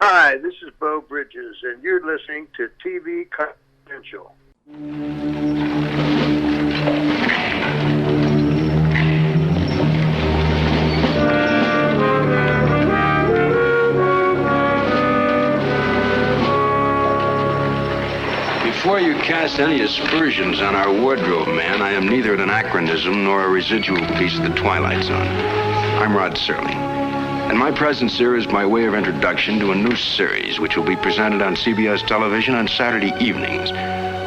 Hi, this is Bo Bridges, and you're listening to TV Confidential. Before you cast any aspersions on our wardrobe man, I am neither an anachronism nor a residual piece of the Twilight Zone. I'm Rod Serling, and my presence here is by way of introduction to a new series which will be presented on CBS television on Saturday evenings,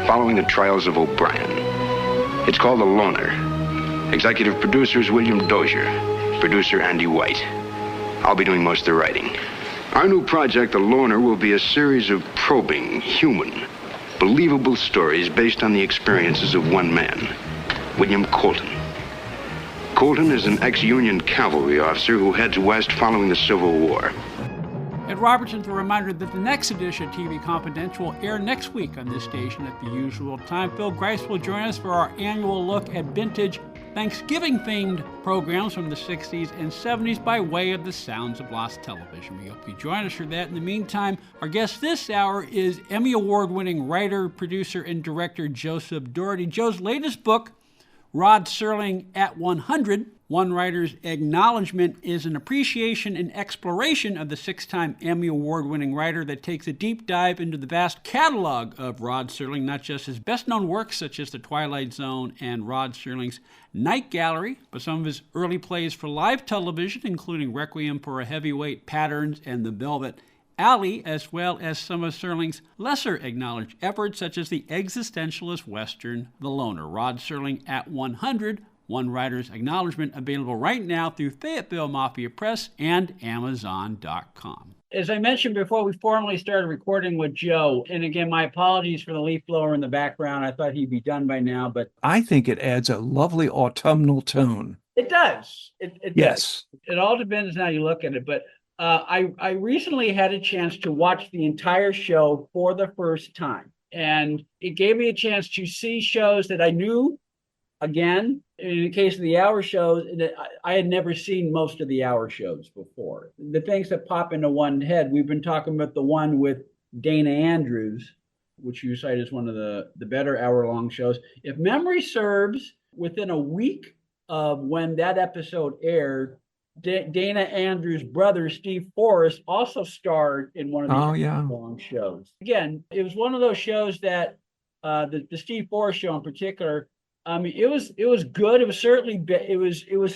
following the trials of O'Brien. It's called The Loner. Executive producer is William Dozier, producer Andy White. I'll be doing most of the writing. Our new project, The Loner, will be a series of probing, human, believable stories based on the experiences of one man, William Colton. Colton is an ex-Union cavalry officer who heads west following the Civil War. Ed Robertson's a reminder that the next edition of TV Confidential will air next week on this station at the usual time. Phil Grice will join us for our annual look at vintage Thanksgiving-themed programs from the 60s and 70s by way of the Sounds of Lost Television. We hope you join us for that. In the meantime, our guest this hour is Emmy Award-winning writer, producer, and director Joseph Dougherty. Joe's latest book, Rod Serling at 100, One Writer's Acknowledgement, is an appreciation and exploration of the six-time Emmy Award-winning writer that takes a deep dive into the vast catalog of Rod Serling, not just his best-known works such as The Twilight Zone and Rod Serling's Night Gallery, but some of his early plays for live television, including Requiem for a Heavyweight, Patterns, and The Velvet Alley, as well as some of Serling's lesser acknowledged efforts, such as the existentialist western The Loner. Rod Serling at 100, One Writer's Acknowledgement, available right now through Fayetteville Mafia Press and Amazon.com. As I mentioned before, we formally started recording with Joe. And again, my apologies for the leaf blower in the background. I thought he'd be done by now, but I think it adds a lovely autumnal tone. It does. It yes. Does. It all depends on how you look at it. But I recently had a chance to watch the entire show for the first time. And it gave me a chance to see shows that I knew. Again, in the case of the hour shows, I had never seen most of the hour shows before. The things that pop into one's head, we've been talking about the one with Dana Andrews, which you cite as one of the better hour-long shows. If memory serves, within a week of when that episode aired, Dana Andrews' brother, Steve Forrest, also starred in one of these long shows. Again, it was one of those shows that the Steve Forrest show in particular, I mean, it was good. It was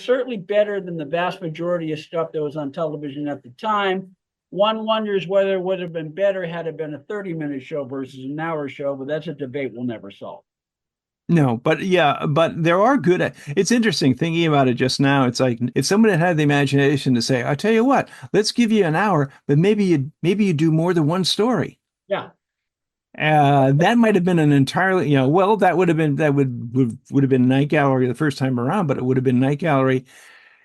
certainly better than the vast majority of stuff that was on television at the time. One wonders whether it would have been better had it been a 30-minute show versus an hour show, but that's a debate we'll never solve. No, but there are good. It's interesting thinking about it just now. It's like if someone had the imagination to say, "I'll tell you what, let's give you an hour, but maybe you do more than one story." Yeah. That might have been an entirely, that would have been Night Gallery the first time around, but it would have been Night Gallery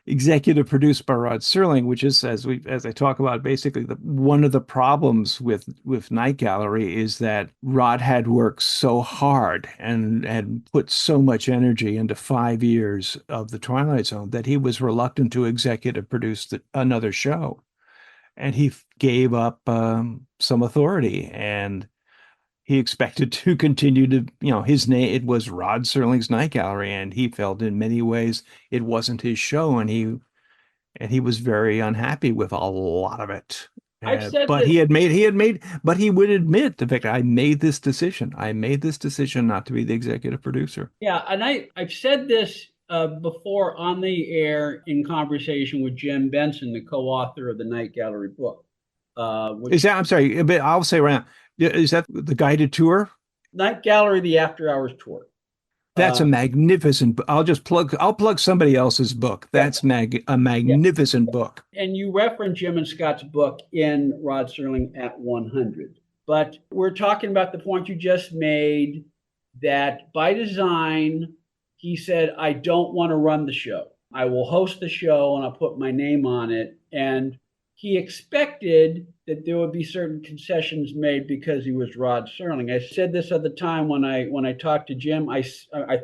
executive produced by Rod Serling, which is, as I talk about, basically one of the problems with Night Gallery is that Rod had worked so hard and had put so much energy into 5 years of The Twilight Zone that he was reluctant to executive produce another show, and he gave up some authority, and he expected to continue to, his name, it was Rod Serling's Night Gallery, and he felt in many ways it wasn't his show, and he was very unhappy with a lot of it. But he would admit the fact, I made this decision not to be the executive producer. Yeah, and I've said this before on the air in conversation with Jim Benson, the co-author of the Night Gallery book. I'm sorry, but I'll say right now, is that the guided tour? Night Gallery, the After Hours tour. That's a magnificent. I'll plug somebody else's book. That's a magnificent book. And you reference Jim and Scott's book in Rod Serling at 100. But we're talking about the point you just made that by design, he said, I don't want to run the show. I will host the show and I'll put my name on it. And he expected that there would be certain concessions made because he was Rod Serling. I said this at the time when I talked to Jim. I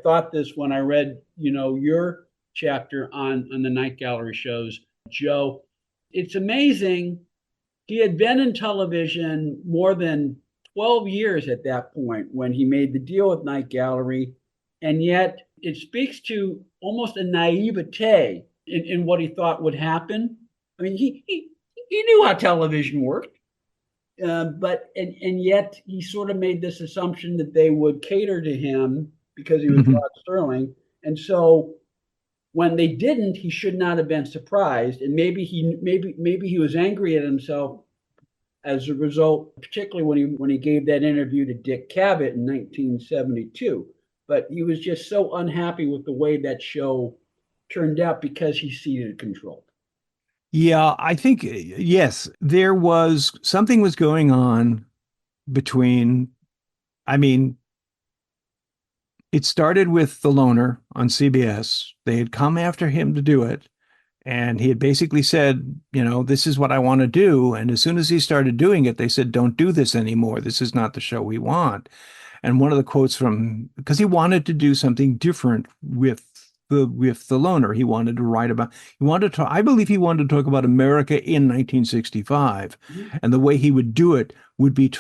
thought this when I read, your chapter on the Night Gallery shows, Joe. It's amazing. he had been in television more than 12 years at that point when he made the deal with Night Gallery. And yet it speaks to almost a naivete in what he thought would happen. I mean, he knew how television worked, but yet he sort of made this assumption that they would cater to him because he was Rod Serling. And so when they didn't, he should not have been surprised. And maybe he was angry at himself as a result, particularly when he gave that interview to Dick Cavett in 1972. But he was just so unhappy with the way that show turned out because he ceded control. Yeah, I think, yes, there was something was going on between, I mean, it started with The Loner on CBS. They had come after him to do it. And he had basically said, this is what I want to do. And as soon as he started doing it, they said, don't do this anymore. This is not the show we want. And one of the quotes because he wanted to do something different with the Loner. He wanted to write about, I believe he wanted to talk about America in 1965. Mm-hmm. And the way he would do it would be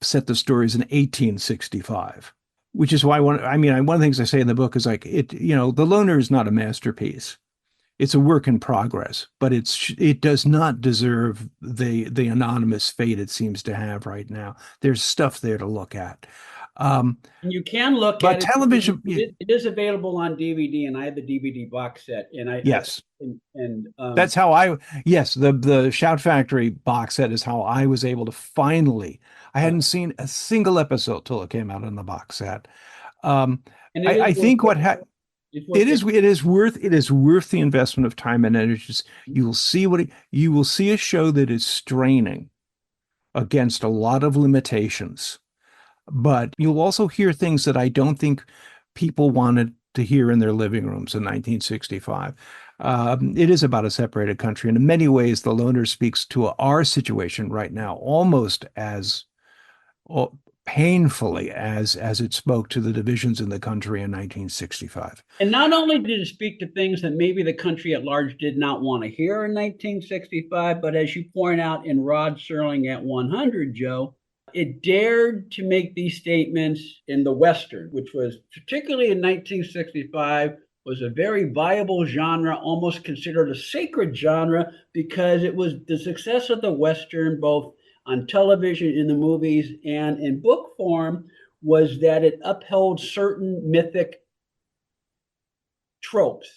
set the stories in 1865. Which is why one of the things I say in the book is The Loner is not a masterpiece. It's a work in progress, but it does not deserve the anonymous fate it seems to have right now. There's stuff there to look at. And you can look at television. It is available on DVD, and I have the DVD box set. And yes, that's how the Shout Factory box set is how I was able to finally. I hadn't seen a single episode till it came out on the box set. I think what happened. It is worth the investment of time and energy. You will see a show that is straining against a lot of limitations, but you'll also hear things that I don't think people wanted to hear in their living rooms in 1965. It is about a separated country, and in many ways, The Loner speaks to our situation right now, almost as painfully as it spoke to the divisions in the country in 1965. And not only did it speak to things that maybe the country at large did not want to hear in 1965, but as you point out in Rod Serling at 100, Joe, it dared to make these statements in the Western, which was particularly in 1965, was a very viable genre, almost considered a sacred genre, because it was the success of the Western, both on television, in the movies, and in book form, was that it upheld certain mythic tropes.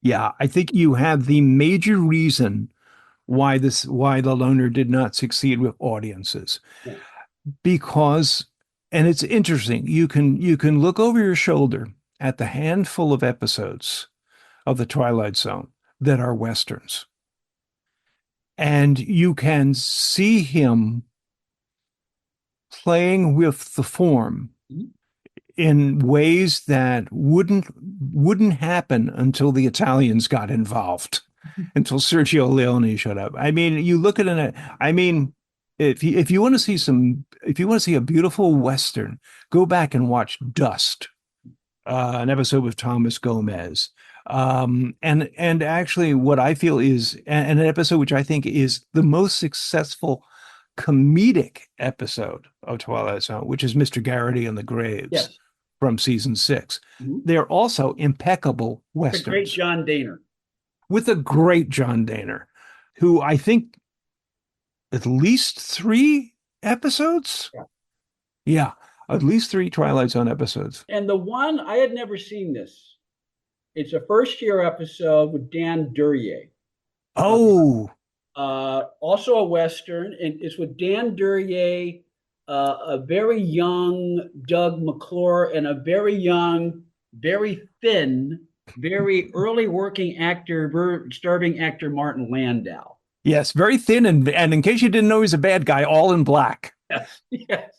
Yeah, I think you have the major reason why The Loner did not succeed with audiences. Yeah. Because, and it's interesting, you can look over your shoulder at the handful of episodes of The Twilight Zone that are Westerns. And you can see him playing with the form in ways that wouldn't happen until the Italians got involved, until Sergio Leone showed up. I mean, you look at it. I mean, if you want to see a beautiful Western, go back and watch Dust, an episode with Thomas Gomez. And actually what I feel is an episode which I think is the most successful comedic episode of Twilight Zone, which is Mr. Garrity and the Graves from season 6. Mm-hmm. They're also impeccable Westerns. With a great John Dehner, who I think at least 3 episodes. Yeah, at least 3 Twilight Zone episodes. And the one, I had never seen this. It's a first-year episode with Dan Duryea. Oh. Also a Western, and it's with Dan Duryea, a very young Doug McClure, and a very young, very thin, very early working actor, starving actor Martin Landau. Yes, very thin, and in case you didn't know, he's a bad guy, all in black. Yes.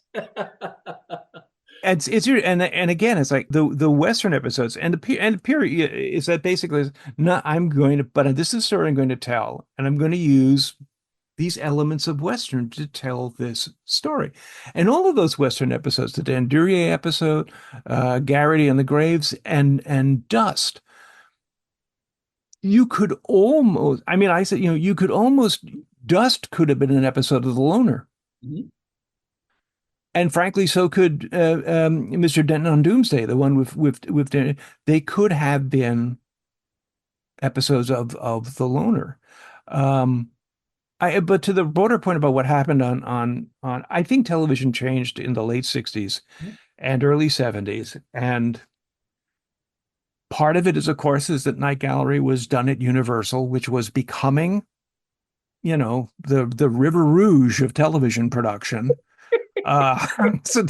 And again, it's like the Western episodes and the period is that basically but this is the story I'm going to tell, and I'm going to use these elements of Western to tell this story. And all of those Western episodes, the Dan Duryea episode, Garrity and the Graves, and Dust, you could almost, you could almost Dust could have been an episode of The Loner. Mm-hmm. And frankly, so could Mr. Denton on Doomsday, the one with Denton. They could have been episodes of The Loner. But to the broader point about what happened on I think television changed in the late 60s and early 70s. And part of it is, of course, is that Night Gallery was done at Universal, which was becoming, the River Rouge of television production,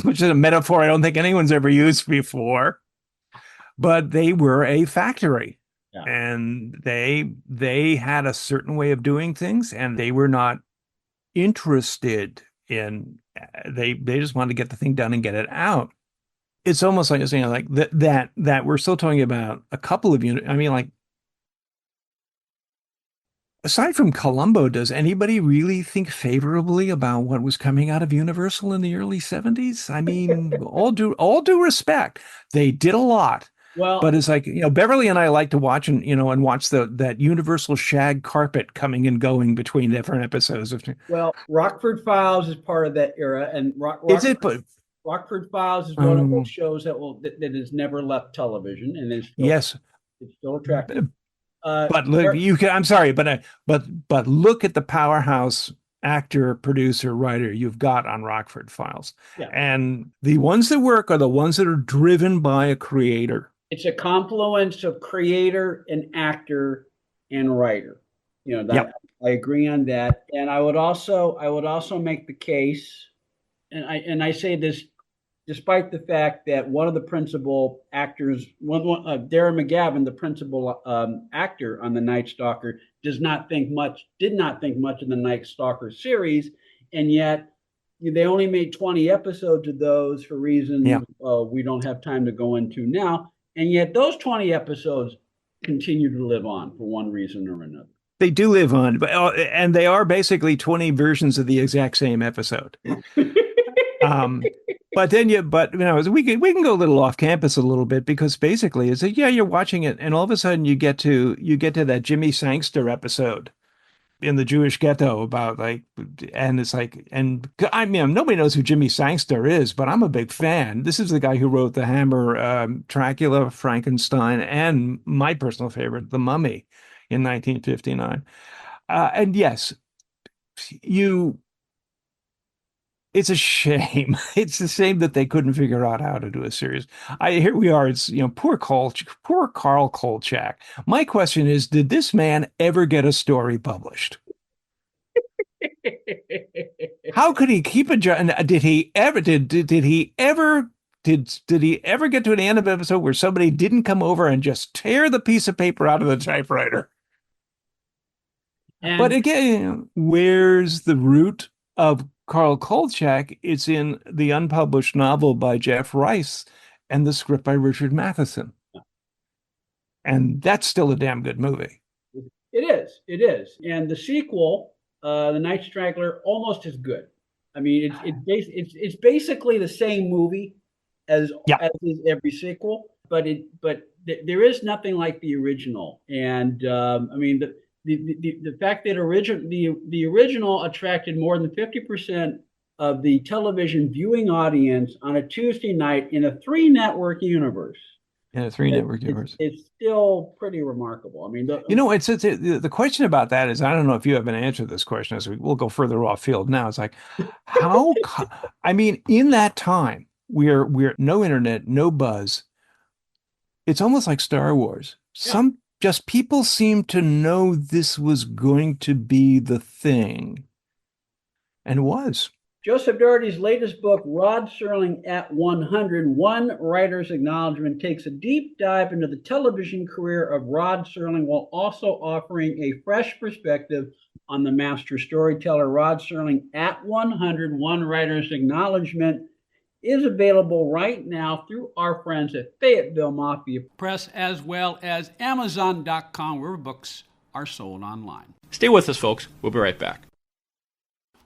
which is a metaphor I don't think anyone's ever used before. But they were a factory. Yeah. And they had a certain way of doing things, and they were not interested in, they just wanted to get the thing done and get it out. It's almost like, like that we're still talking about a couple of units. I mean, like, aside from Columbo, does anybody really think favorably about what was coming out of Universal in the early 70s? I mean, all due respect, they did a lot. Well, but it's like, Beverly and I like to watch and watch that Universal shag carpet coming and going between different episodes of. Well, Rockford Files is part of that era, and Rockford Files is one of those shows that has never left television, and it's still attractive. But look, I'm sorry, but look at the powerhouse actor, producer, writer you've got on Rockford Files, and the ones that work are the ones that are driven by a creator. It's a confluence of creator and actor and writer. I agree on that. And I would also make the case, and I say this despite the fact that one of the principal actors, Darren McGavin, the principal actor on the Night Stalker, did not think much of the Night Stalker series, and yet they only made 20 episodes of those for reasons we don't have time to go into now. And yet those 20 episodes continue to live on for one reason or another. They do live on, and they are basically 20 versions of the exact same episode. But we can go a little off campus a little bit, because basically it's like, you're watching it, and all of a sudden you get to that Jimmy Sangster episode in the Jewish ghetto about and it's like, and I mean, nobody knows who Jimmy Sangster is, but I'm a big fan. This is the guy who wrote The Hammer, Dracula, Frankenstein, and my personal favorite, The Mummy, in 1959. And yes, it's a shame. It's a shame that they couldn't figure out how to do a series. Here we are. It's, poor Carl Kolchak. My question is, did this man ever get a story published? How could he keep a job? Did he ever get to the end of an episode where somebody didn't come over and just tear the piece of paper out of the typewriter? But again, where's the root of Carl Kolchak? It's in the unpublished novel by Jeff Rice and the script by Richard Matheson. And that's still a damn good movie. It is. And the sequel, The Night Strangler, almost as good. I mean, it's basically the same movie as is every sequel, but there is nothing like the original. And I mean, the fact that the original attracted more than 50% of the television viewing audience on a Tuesday night in a 3-network universe. It's still pretty remarkable. I mean, the question about that is, I don't know if you have an answer to this question, as we'll go further off field now. It's like, how? I mean, in that time, we're no internet, no buzz. It's almost like Star Wars. Just people seem to know this was going to be the thing, and was. Joseph Dougherty's latest book, Rod Serling at 100, One Writer's Acknowledgement, takes a deep dive into the television career of Rod Serling, while also offering a fresh perspective on the master storyteller. Rod Serling at 100, One Writer's Acknowledgement, is available right now through our friends at Fayetteville Mafia Press, as well as Amazon.com, where books are sold online. Stay with us, folks. We'll be right back.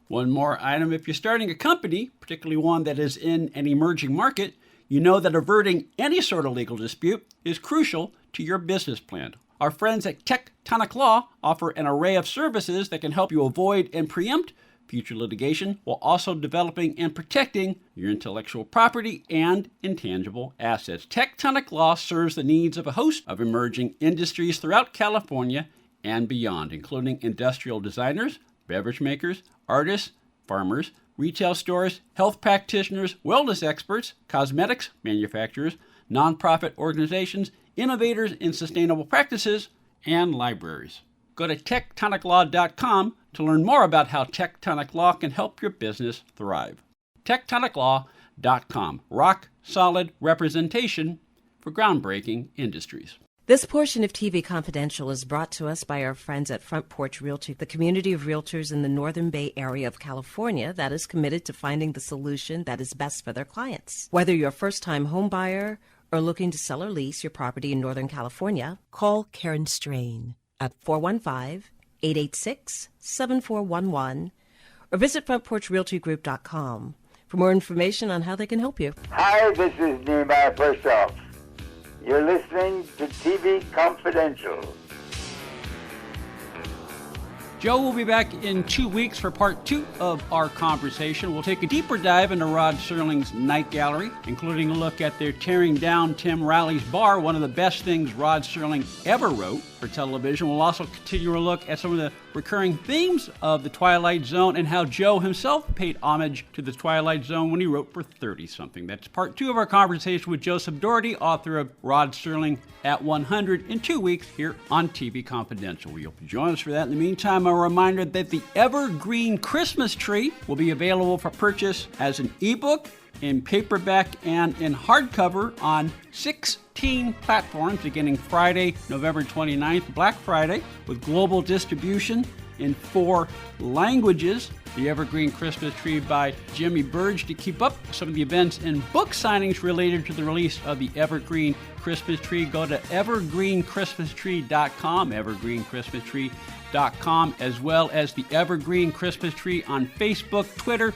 One more item. If you're starting a company, particularly one that is in an emerging market, you know that averting any sort of legal dispute is crucial to your business plan. Our friends at Tectonic Law offer an array of services that can help you avoid and preempt future litigation while also developing and protecting your intellectual property and intangible assets. Tectonic Law serves the needs of a host of emerging industries throughout California and beyond, including industrial designers, beverage makers, artists, farmers, retail stores, health practitioners, wellness experts, cosmetics manufacturers, nonprofit organizations, innovators in sustainable practices, and libraries. Go to tectoniclaw.com to learn more about how Tectonic Law can help your business thrive. tectoniclaw.com. Rock solid representation for groundbreaking industries. This portion of TV Confidential is brought to us by our friends at Front Porch Realty, the community of realtors in the Northern Bay area of California that is committed to finding the solution that is best for their clients. Whether you're a first-time home buyer or looking to sell or lease your property in Northern California, call Karen Strain at 415-886-7411 or visit frontporchrealtygroup.com for more information on how they can help you. Hi, this is Nehemiah Pershoff. You're listening to TV Confidential. Joe will be back in 2 weeks for part 2 of our conversation. We'll take a deeper dive into Rod Serling's Night Gallery, including a look at their Tearing Down Tim Riley's Bar, one of the best things Rod Serling ever wrote for television. We'll also continue a look at some of the recurring themes of the Twilight Zone and how Joe himself paid homage to the Twilight Zone when he wrote for 30-something. That's part 2 of our conversation with Joseph Dougherty, author of Rod Serling at 100, in 2 weeks here on TV Confidential. You'll join us for that. In the meantime, a reminder that the Evergreen Christmas Tree will be available for purchase as an ebook, in paperback, and in hardcover on 16 platforms beginning Friday, November 29th, Black Friday, with global distribution in 4 languages. The Evergreen Christmas Tree by Jimmy Burge. To keep up with some of the events and book signings related to the release of the Evergreen Christmas Tree, go to evergreenchristmastree.com, evergreenchristmastree.com, as well as the Evergreen Christmas Tree on Facebook, Twitter,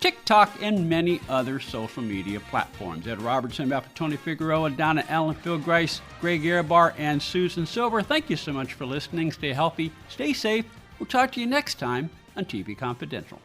TikTok, and many other social media platforms. Ed Robertson, back for Tony Figueroa, Donna Allen, Phil Grice, Greg Arabar, and Susan Silver. Thank you so much for listening. Stay healthy, stay safe. We'll talk to you next time on TV Confidential.